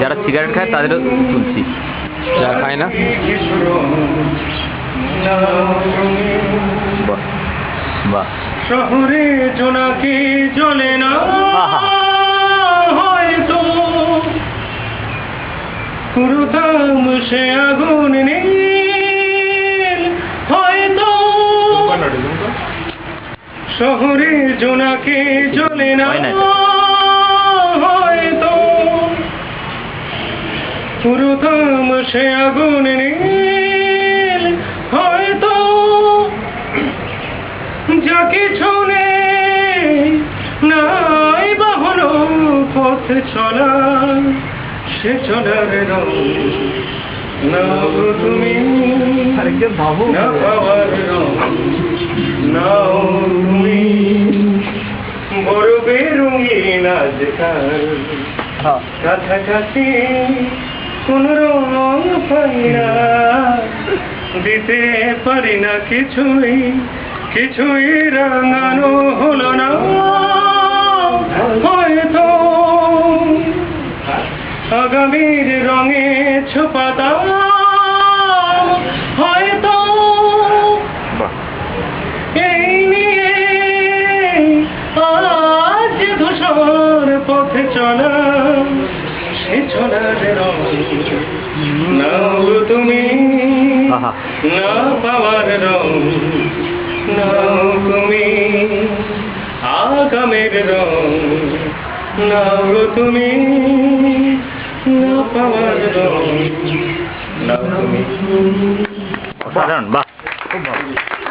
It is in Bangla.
যারা সিগারেট খায় তাদেরও তুলছি, যারা খায় না। বাহ, শহরে জোনাকি জ্বলে না হয়তো, পুরোতাম সে আগুন নেই হয়তো। শহরে জোনাকি জ্বলে না হয়তো, পুরোতাম সে আগুন নেই হয়তো। যা কিছু নেই নাই বাহন পথ চলা, সে চলার রং নাও তুমি, না পাওয়ার রং নাও তুমি। বড় বেরঙিন আজকাল কাছাকাছি কোন রং পাই না, দিতে পারি না কিছুই, কিছুই রাঙানো হলো না হয়তো। আগামীর রঙে ছোপাতা হয়তো, এই নিয়ে আজ ধূসর পথে চলা, সে চলার রং নাও তুমি, না পাওয়ার রং নাও তুমি। আগামের রং নাও তুমি, না পাওয়ার রং নাও তুমি। অসাধারণ, বাহ, খুব ভালো।